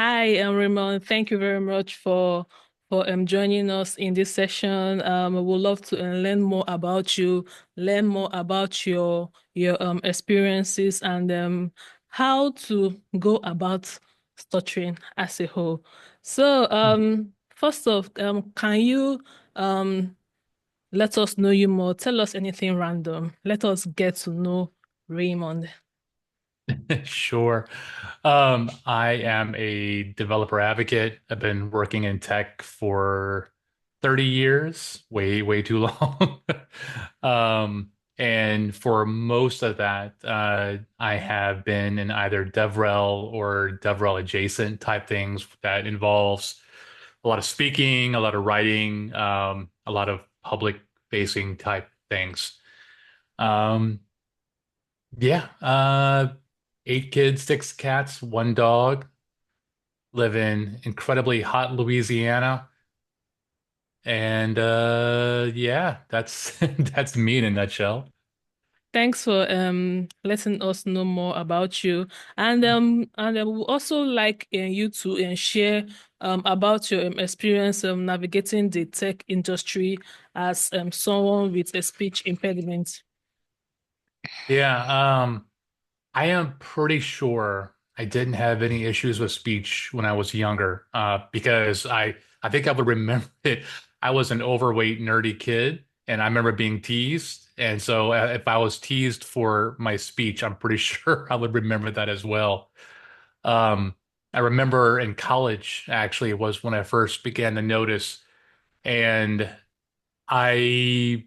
Hi, Raymond. Thank you very much for joining us in this session. We would love to learn more about you, learn more about your experiences and how to go about stuttering as a whole. So, first off, can you let us know you more? Tell us anything random. Let us get to know Raymond. Sure. I am a developer advocate. I've been working in tech for 30 years, way too long. And for most of that, I have been in either DevRel or DevRel adjacent type things that involves a lot of speaking, a lot of writing, a lot of public facing type things. Um, yeah, 8 kids, 6 cats, 1 dog, live in incredibly hot Louisiana. And yeah, that's that's me in a nutshell. Thanks for letting us know more about you. And we would also like you to share about your experience navigating the tech industry as someone with a speech impediment. Yeah, I am pretty sure I didn't have any issues with speech when I was younger, because I think I would remember it. I was an overweight, nerdy kid, and I remember being teased. And so, if I was teased for my speech, I'm pretty sure I would remember that as well. Um, I remember in college, actually, was when I first began to notice, and I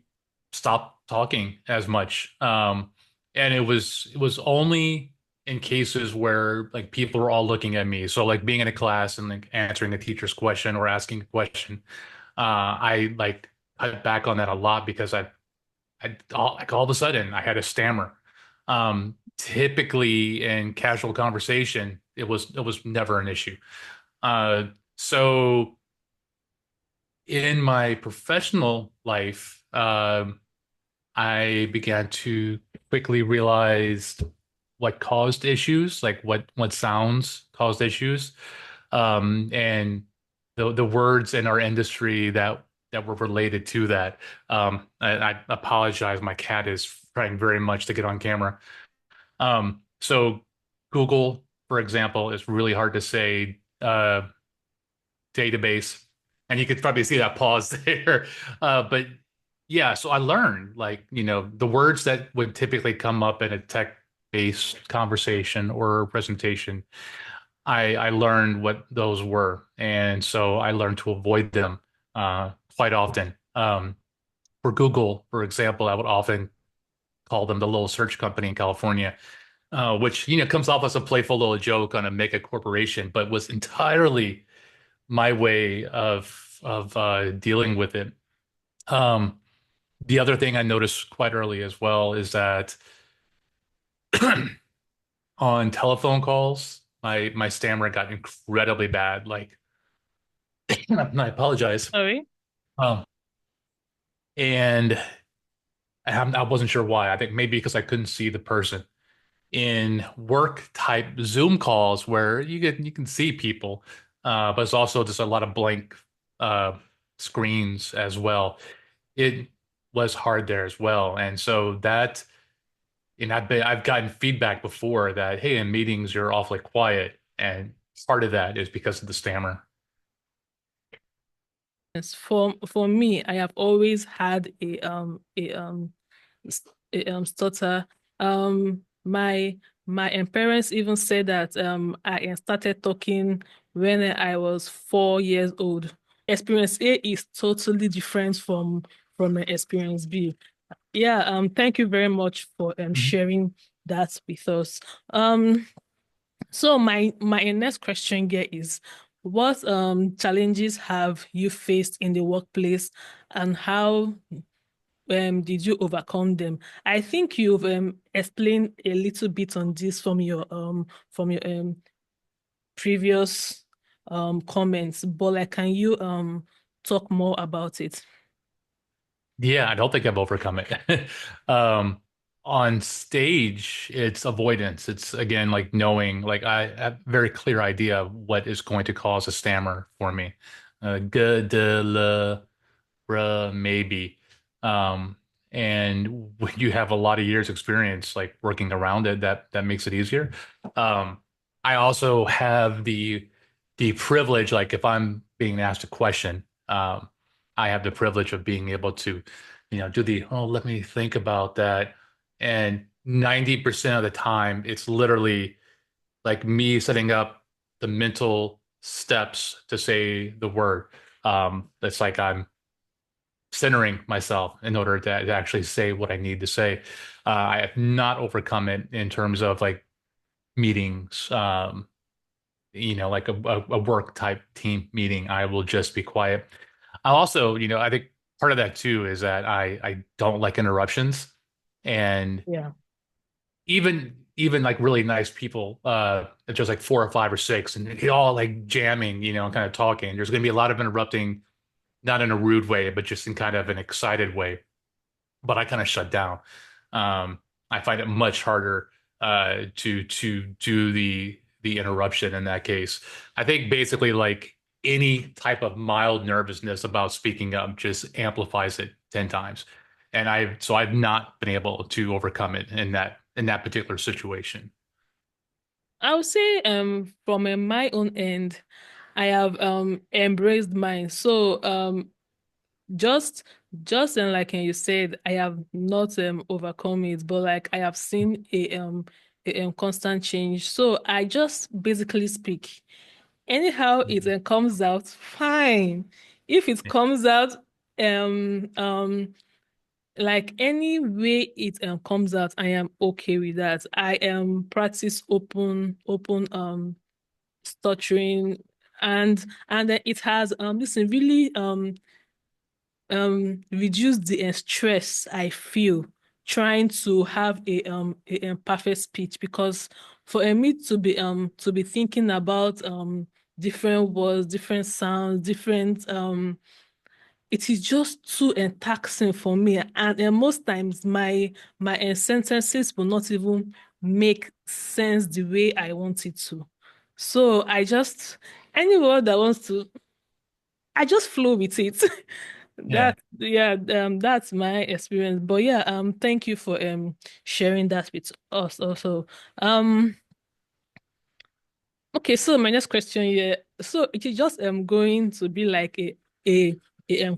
stopped talking as much. And it was only in cases where like people were all looking at me. So like being in a class and like answering a teacher's question or asking a question, I like cut back on that a lot because like all of a sudden I had a stammer. Typically in casual conversation, it was never an issue. Uh, so in my professional life, I began to quickly realize what caused issues, like what sounds caused issues, and the words in our industry that were related to that. I apologize. My cat is trying very much to get on camera. So Google, for example, is really hard to say. Database, and you could probably see that pause there. But yeah, so I learned like, the words that would typically come up in a tech-based conversation or presentation. I learned what those were, and so I learned to avoid them quite often. For Google, for example, I would often call them the little search company in California, which comes off as a playful little joke on a mega corporation, but was entirely my way of dealing with it. Um, the other thing I noticed quite early as well is that on telephone calls, my stammer got incredibly bad. Like, I apologize. Sorry? Um, and I wasn't sure why. I think maybe because I couldn't see the person. In work type Zoom calls where you can see people, but it's also just a lot of blank uh, screens as well. It was hard there as well. And so that, and I've gotten feedback before that, hey, in meetings you're awfully quiet. And part of that is because of the stammer. Yes, for me, I have always had a stutter. My parents even said that I started talking when I was 4 years old. Experience A is totally different from experience B. Yeah, thank you very much for Mhm. sharing that with us. Um, so my next question here is, what challenges have you faced in the workplace and how did you overcome them? I think you've explained a little bit on this from your previous comments, but like can you talk more about it? Yeah, I don't think I've overcome it. Um, On stage, it's avoidance. It's again like knowing, like I have a very clear idea of what is going to cause a stammer for me. G, d, l, r, maybe. Um, and when you have a lot of years experience like working around it, that makes it easier. Um, I also have the privilege, like if I'm being asked a question, I have the privilege of being able to, do the, oh, let me think about that. And 90% of the time, it's literally like me setting up the mental steps to say the word. It's like I'm centering myself in order to actually say what I need to say. I have not overcome it in terms of like meetings, like a work type team meeting. I will just be quiet. I also, I think part of that too is that I don't like interruptions. And Yeah. even like really nice people, it's just like four or five or six, and they all like jamming, and kind of talking. There's going to be a lot of interrupting, not in a rude way, but just in kind of an excited way. But I kind of shut down. Um, I find it much harder to do the interruption in that case. I think basically like any type of mild nervousness about speaking up just amplifies it 10 times. And I've not been able to overcome it in that particular situation. I would say from my own end, I have embraced mine. So just just and like you said, I have not overcome it, but like I have seen a constant change. So I just basically speak. Anyhow it Mhm. comes out, fine. If it comes out um um like any way it comes out, I am okay with that. I am practice open stuttering, and then it has listen really reduce the stress I feel trying to have a perfect speech, because for me to be thinking about different words, different sounds, different it is just too taxing for me, and most times my sentences will not even make sense the way I want it to. So I just any word that wants to, I just flow with it. Yeah. That yeah, that's my experience. But yeah, thank you for sharing that with us also. Um, okay, so my next question here. So it is just going to be like a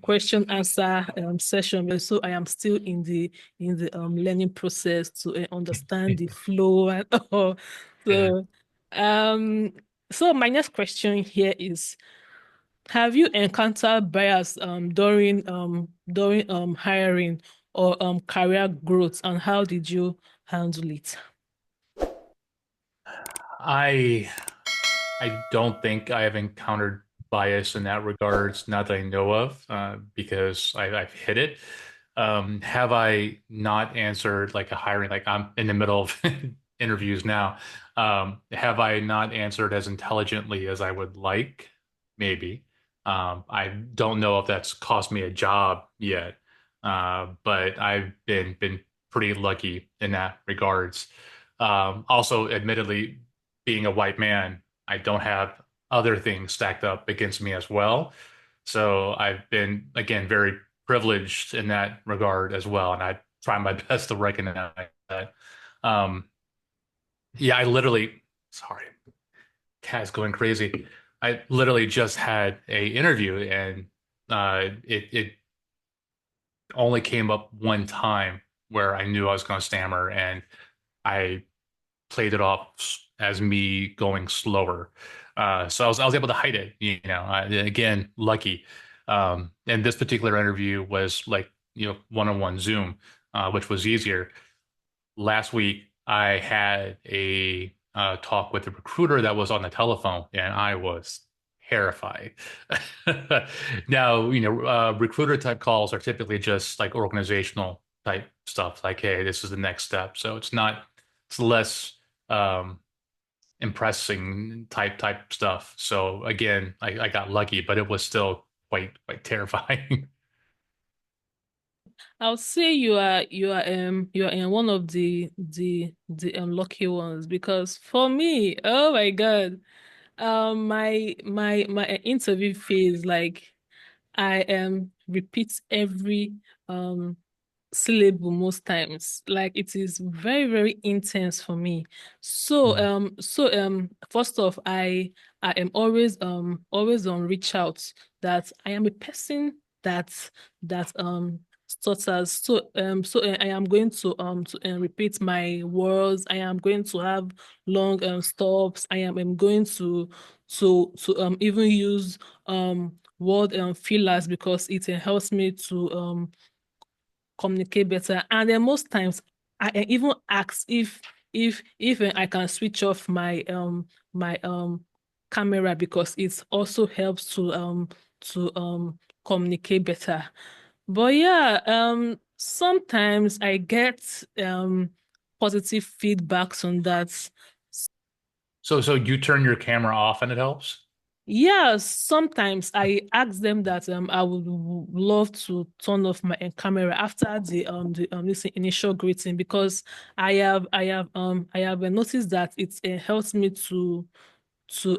question answer session. So I am still in the learning process to understand the flow and all. Yeah. So um so my next question here is, have you encountered bias during hiring or career growth, and how did you handle it? I I don't think I have encountered bias in that regards, not that I know of, because I've hit it. Have I not answered like a hiring, like I'm in the middle of interviews now. Have I not answered as intelligently as I would like? Maybe. I don't know if that's cost me a job yet, but I've been pretty lucky in that regards. Also, admittedly, being a white man, I don't have other things stacked up against me as well. So I've been, again, very privileged in that regard as well. And I try my best to recognize that. Um, yeah, I literally, sorry, cat's going crazy. I literally just had a interview, and it only came up one time where I knew I was going to stammer, and I played it off as me going slower. So I was able to hide it, again, lucky. And this particular interview was like, one-on-one Zoom, which was easier. Last week, I had a talk with a recruiter that was on the telephone, and I was terrified. Now, recruiter type calls are typically just like organizational type stuff, like, hey, this is the next step. So it's less um, impressing type stuff. So again, I got lucky, but it was still quite terrifying. I'll say you are in one of the lucky ones because for me, oh my God, my interview phase, like I repeat every um syllable most times. Like it is very, very intense for me. Mm. First off, I am always on reach out that I am a person that stutters. I am going to repeat my words. I am going to have long stops. I am going to even use word fillers because it helps me to communicate better. And then most times I even ask if I can switch off my camera because it also helps to communicate better. But yeah, sometimes I get positive feedbacks on that. So you turn your camera off and it helps? Yeah, sometimes I ask them that I would love to turn off my camera after the this initial greeting because I have noticed that it helps me to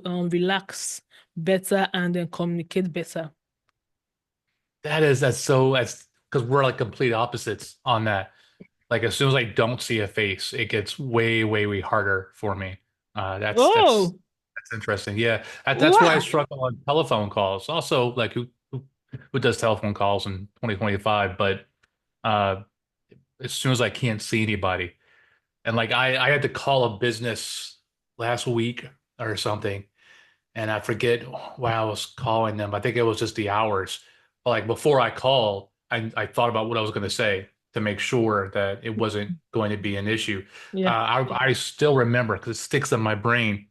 relax better and then communicate better. That's because we're like complete opposites on that. Like as soon as I don't see a face, it gets way, way, way harder for me. Oh, That's interesting. Yeah, that's why I wow. struggle on telephone calls. Also, like who does telephone calls in 2025? But uh, as soon as I can't see anybody, and like I had to call a business last week or something, and I forget why I was calling them. I think it was just the hours. But like before I called, I thought about what I was going to say to make sure that it wasn't going to be an issue. Yeah. I still remember because it sticks in my brain.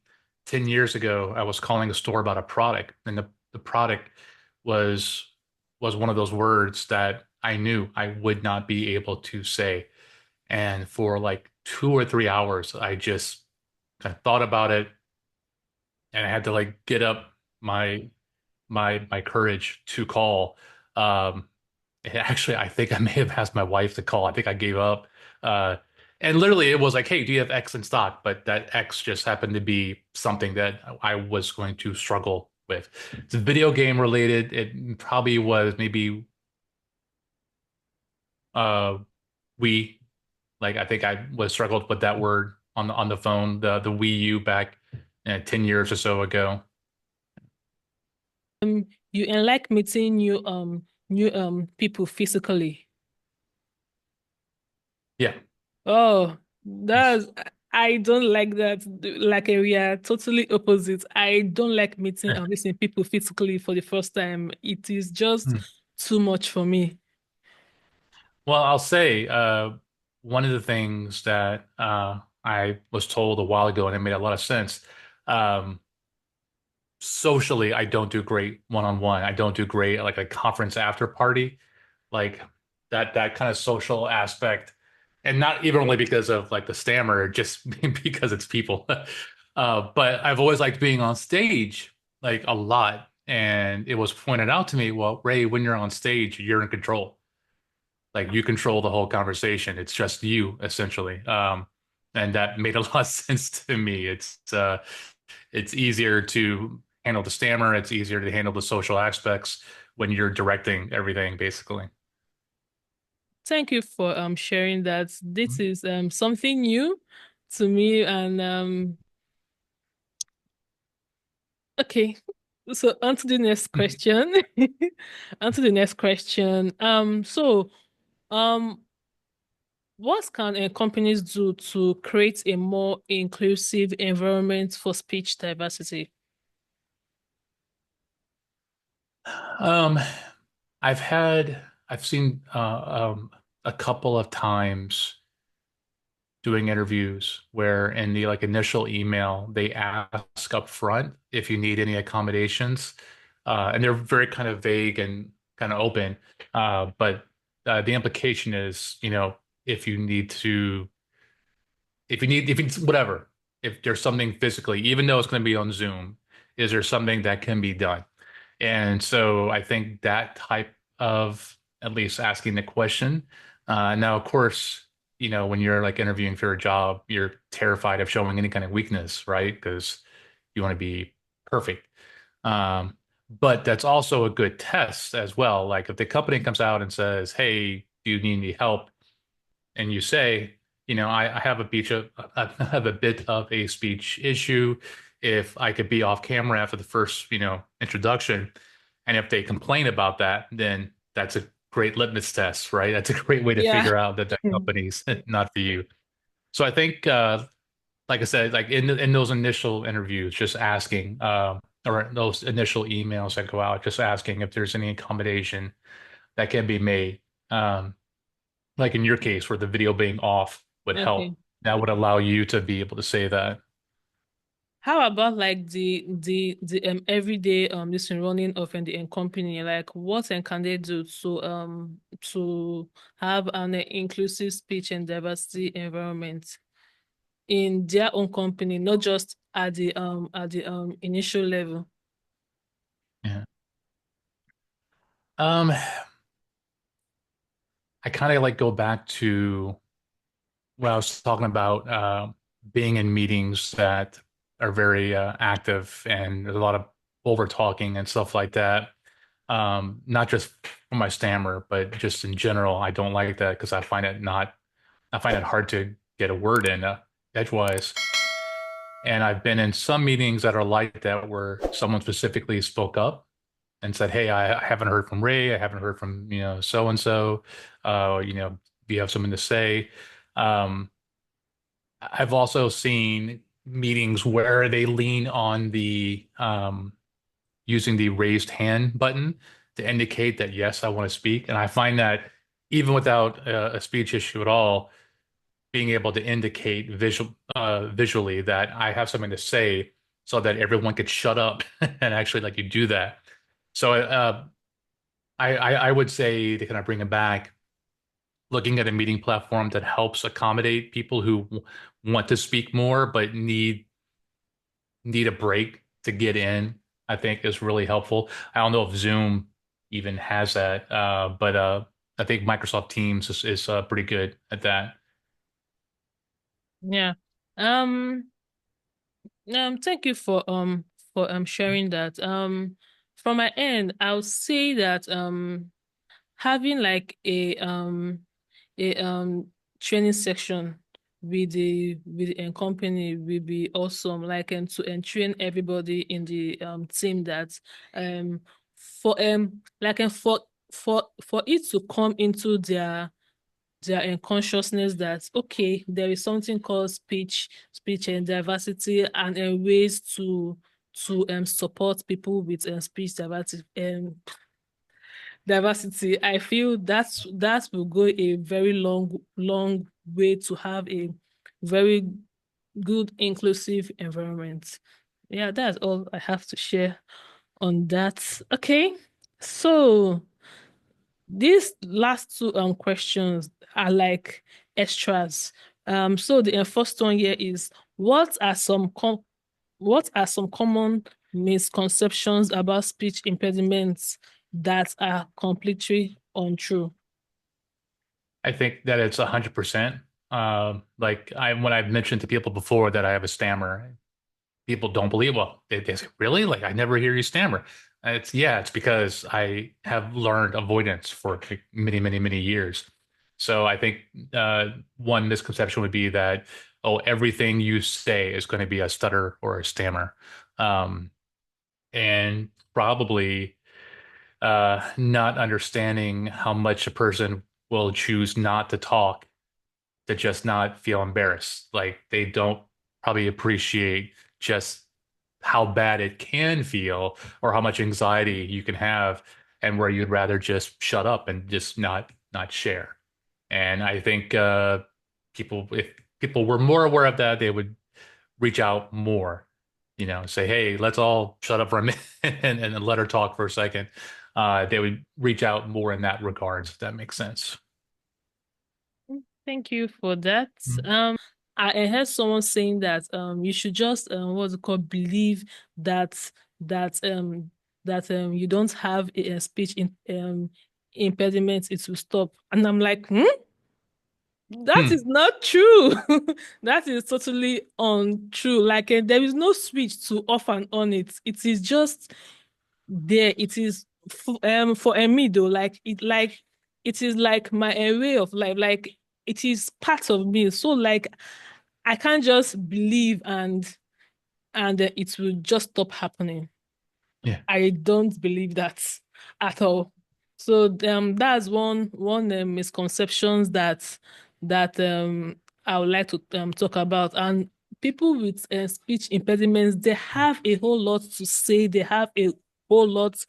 10 years ago, I was calling a store about a product, and the product was was one of those words that I knew I would not be able to say. And for like 2 or 3 hours, I just kind of thought about it, and I had to like get up my my courage to call. Um, and actually, I think I may have asked my wife to call. I think I gave up. Uh, and literally, it was like, "Hey, do you have X in stock?" But that X just happened to be something that I was going to struggle with. It's a video game related. It probably was maybe uh, we like I think I was struggled with that word on the phone, the Wii U back 10 years or so ago. You and like meeting new people physically. Yeah. Oh, that's I don't like that. Like we are totally opposite. I don't like meeting and listening people physically for the first time. It is just too much for me. Well, I'll say one of the things that I was told a while ago, and it made a lot of sense. Um, Socially, I don't do great one-on-one. I don't do great at like a conference after party, like that kind of social aspect, and not even only because of like the stammer, just because it's people. But I've always liked being on stage like a lot, and it was pointed out to me, well, Ray, when you're on stage, you're in control. Like you control the whole conversation. It's just you essentially. And that made a lot of sense to me. It's easier to handle the stammer. It's easier to handle the social aspects when you're directing everything, basically. Thank you for sharing that. This is something new to me and okay. So on to the next question. On to the next question. Um what can companies do to create a more inclusive environment for speech diversity? Um, I've seen a couple of times doing interviews where in the like initial email they ask up front if you need any accommodations, and they're very kind of vague and kind of open, but the implication is, if you need to, if it's whatever, if there's something physically, even though it's going to be on Zoom, is there something that can be done? And so I think that type of at least asking the question. Now, of course, when you're like interviewing for a job, you're terrified of showing any kind of weakness, right? Because you want to be perfect. Um, but that's also a good test as well. Like if the company comes out and says, "Hey, do you need any help?" and you say, I have I have a bit of a speech issue. If I could be off camera after the first, introduction, and if they complain about that, then that's a great litmus test, right? That's a great way to Yeah. figure out that the company's not for you. So I think, like I said, like in those initial interviews, just asking, or those initial emails that go out, just asking if there's any accommodation that can be made. Um, like in your case, where the video being off would Okay. help. That would allow you to be able to say that. How about like the everyday this running of in the company? Like what can they do to have an inclusive speech and diversity environment in their own company, not just at the initial level? Yeah. Um, I kind of like go back to what I was talking about, being in meetings that are very active and there's a lot of over talking and stuff like that. Not just for my stammer, but just in general, I don't like that because I find it hard to get a word in edgewise. And I've been in some meetings that are like that where someone specifically spoke up and said, "Hey, I haven't heard from Ray. I haven't heard from, so and so. Do you have something to say?" Um, I've also seen meetings where they lean on the using the raised hand button to indicate that, yes, I want to speak. And I find that even without a speech issue at all, being able to indicate visually that I have something to say so that everyone could shut up and actually let you do that. So I would say to kind of bring it back, looking at a meeting platform that helps accommodate people who want to speak more but need a break to get in, I think is really helpful. I don't know if Zoom even has that, but I think Microsoft Teams is pretty good at that. Yeah. Um, thank you for sharing that. From my end, I'll say that having like a training section with the company will be awesome. Like and to and train everybody in the team that um for like and for it to come into their consciousness that okay, there is something called speech and diversity and ways to support people with speech diversity. I feel that will go a very long way to have a very good inclusive environment. Yeah, that's all I have to share on that. Okay, so these last two questions are like extras. So the first one here is what are some common misconceptions about speech impediments that are completely untrue? I think that it's 100%. Like when I've mentioned to people before that I have a stammer, people don't believe. Well, they say, "Really? Like I never hear you stammer." It's because I have learned avoidance for like many, many, many years. So I think one misconception would be that, oh, everything you say is going to be a stutter or a stammer, um, and probably not understanding how much a person will choose not to talk to just not feel embarrassed. Like they don't probably appreciate just how bad it can feel or how much anxiety you can have and where you'd rather just shut up and just not share. And I think if people were more aware of that, they would reach out more, say, hey, let's all shut up for a minute and let her talk for a second. They would reach out more in that regards, if that makes sense. Thank you for that. Mhm. I heard someone saying that you should just what's it called believe that that um you don't have a speech impediments, it will stop. And I'm like, hmm? That is Hmm. not true. That is totally untrue. Like there is no switch to off and on it. It is just there. It is for me though, like it is like my way of life. Like it is part of me. So like I can't just believe and it will just stop happening. Yeah. I don't believe that at all. So that's one misconceptions that I would like to talk about. And people with speech impediments, they have a whole lot to say. They have a whole lot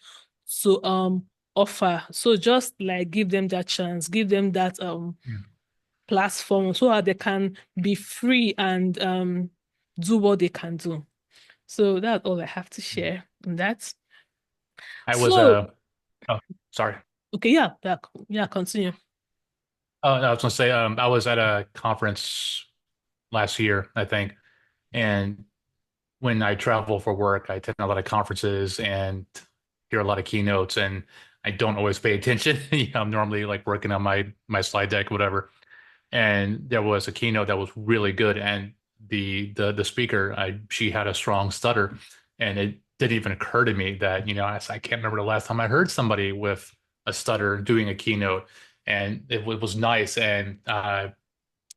to offer. So just like give them that chance, give them that Yeah. platform so that they can be free and do what they can do. So that's all I have to share on that. I was So oh, sorry. okay, yeah, yeah, continue. Oh, no, I was gonna say I was at a conference last year, I think, and when I travel for work, I attend a lot of conferences and hear a lot of keynotes, and I don't always pay attention. I'm normally like working on my slide deck, whatever. And there was a keynote that was really good, and the speaker, she had a strong stutter, and it didn't even occur to me that I can't remember the last time I heard somebody with a stutter doing a keynote, and it was nice, and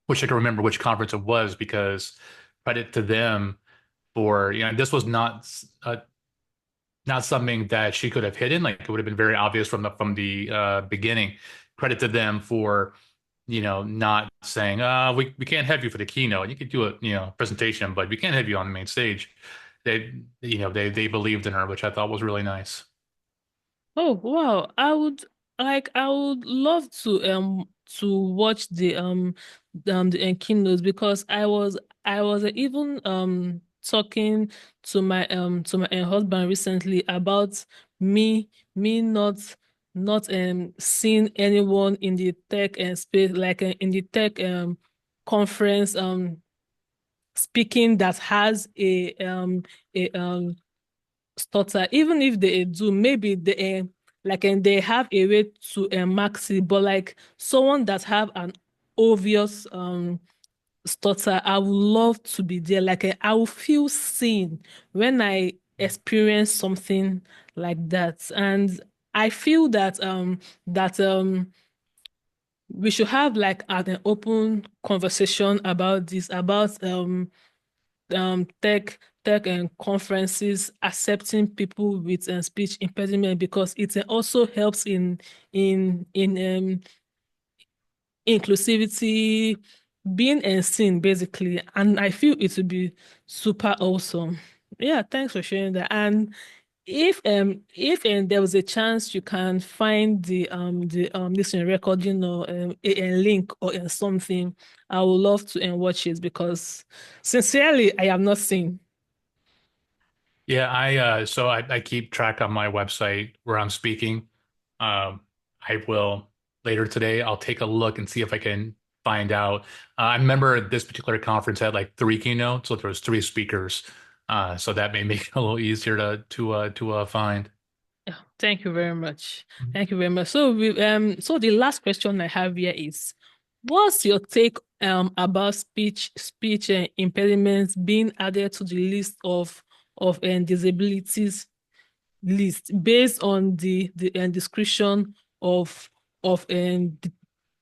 wish I could remember which conference it was because credit to them for this was not something that she could have hidden. Like it would have been very obvious from the beginning. Credit to them for not saying, we can't have you for the keynote. You could do a, presentation, but we can't have you on the main stage. They believed in her, which I thought was really nice. Oh, wow. I would love to watch the keynotes because I was even talking to my husband recently about me me not seeing anyone in the tech and space like in the tech conference speaking that has a stutter, even if they do, maybe they like and they have a way to max it, but like someone that have an obvious stutter, I would love to be there. Like I will feel seen when I experience something like that. And I feel that we should have like an open conversation about this, about tech and conferences accepting people with speech impediment because it also helps in inclusivity, being seen basically. And I feel it would be super awesome. Yeah, thanks for sharing that. And if there was a chance you can find the listening recording or a link or something, I would love to watch it because sincerely I have not seen. Yeah, I keep track on my website where I'm speaking. I will later today. I'll take a look and see if I can find out. I remember this particular conference had like three keynotes, so there was three speakers. So that may make it a little easier to find. Yeah, thank you very much. Thank you very much. So so the last question I have here is, what's your take about speech impediments being added to the list of disabilities list based on the description of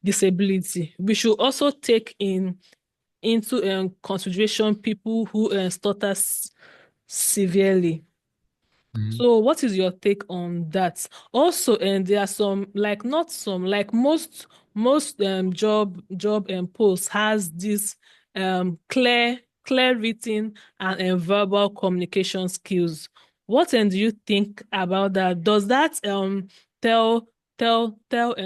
disability? We should also take into consideration people who stutter severely. Mhm. So what is your take on that? Also, and there are some, like not some, like most job and posts has this clear written and verbal communication skills. What do you think about that? Does that tell tell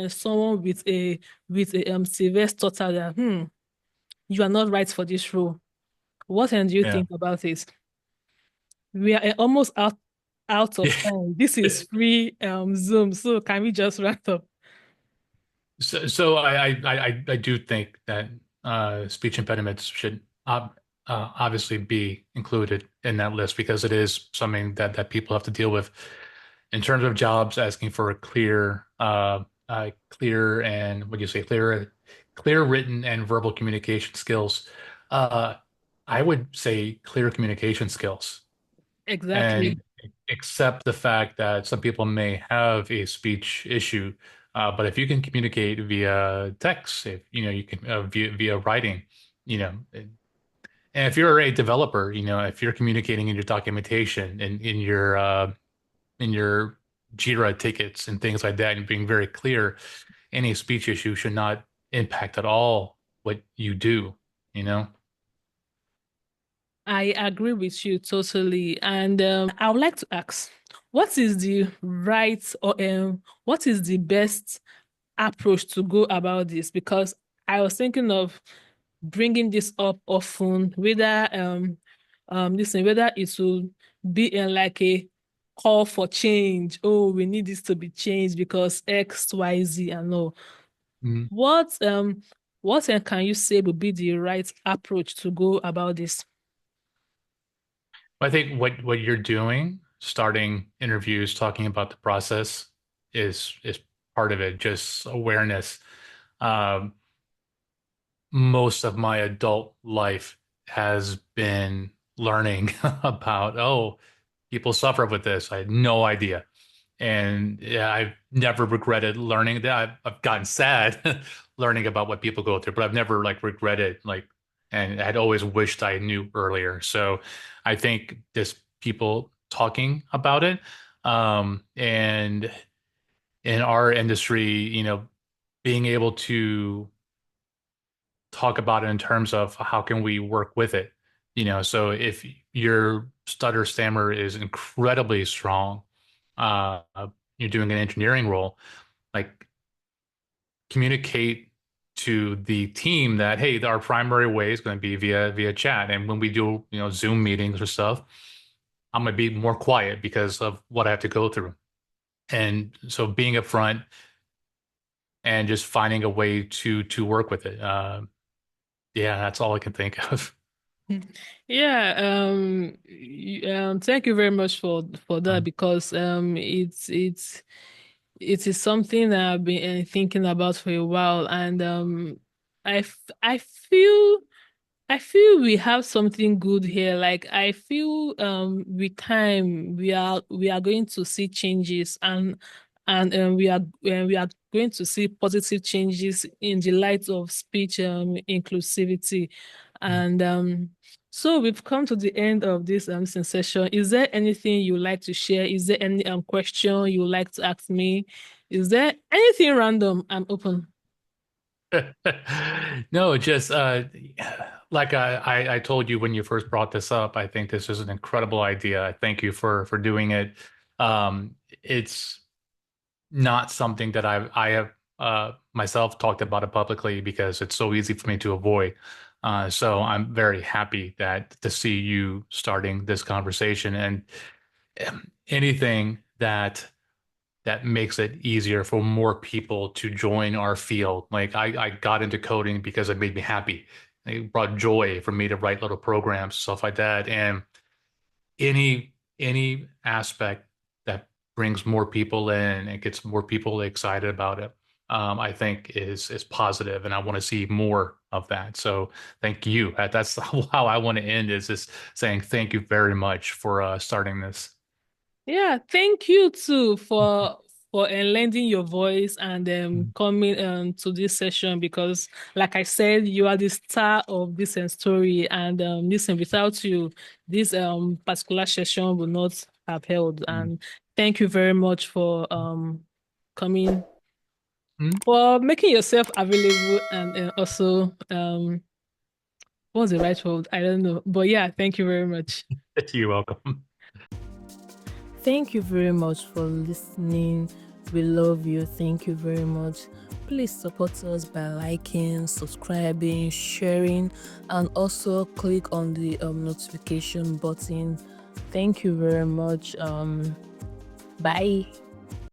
someone with a severe stutter that you are not right for this role? What do you Yeah. think about it? We are almost out of Yeah. time. This is free Zoom, so can we just wrap up? So I do think that speech impediments should obviously be included in that list because it is something that people have to deal with in terms of jobs asking for a clear clear and what do you say, clear written and verbal communication skills. Uh, I would say clear communication skills Exactly. and accept the fact that some people may have a speech issue. But if you can communicate via text, if you know you can via writing, you know, and if you're a developer, you know, if you're communicating in your documentation and in your Jira tickets and things like that, and being very clear, any speech issue should not impact at all what you do, you know? I agree with you totally. And I would like to ask, what is the right or what is the best approach to go about this? Because I was thinking of bringing this up often, whether listen, whether it will be in like a call for change. Oh, we need this to be changed because X, Y, Z, and all. Mhm. What can you say would be the right approach to go about this? I think what you're doing, starting interviews, talking about the process is part of it, just awareness. Um, Most of my adult life has been learning about, oh, people suffer with this. I had no idea. And yeah, I've never regretted learning that. I've gotten sad learning about what people go through, but I've never like regretted like, and I'd always wished I knew earlier. So I think just people talking about it, and in our industry, you know, being able to talk about it in terms of how can we work with it, you know. So if your stutter stammer is incredibly strong, uh, you're doing an engineering role, like communicate to the team that hey, our primary way is going to be via chat, and when we do you know Zoom meetings or stuff, I'm going to be more quiet because of what I have to go through. And so being upfront and just finding a way to work with it. Yeah, that's all I can think of. Yeah, thank you very much for that because it is something that I've been thinking about for a while, and I feel we have something good here. Like I feel with time we are going to see changes, and we are going to see positive changes in the light of speech inclusivity. And so we've come to the end of this session. Is there anything you would like to share? Is there any question you would like to ask me? Is there anything random? I'm open. No, just like I told you when you first brought this up, I think this is an incredible idea. I thank you for doing it. It's not something that I have myself talked about it publicly because it's so easy for me to avoid. So I'm very happy that to see you starting this conversation and anything that makes it easier for more people to join our field. Like I got into coding because it made me happy. It brought joy for me to write little programs, stuff like that. And any aspect that brings more people in and gets more people excited about it, I think is positive, and I want to see more of that. So thank you. That's how I want to end is just saying thank you very much for starting this. Yeah, thank you too for lending your voice and coming to this session because like I said, you are the star of this story and listen, without you, this particular session would not have held. And thank you very much for coming Mhm. for making yourself available and also what's the right word? I don't know. But yeah, thank you very much. You're welcome. Thank you very much for listening. We love you. Thank you very much. Please support us by liking, subscribing, sharing, and also click on the notification button. Thank you very much. Bye.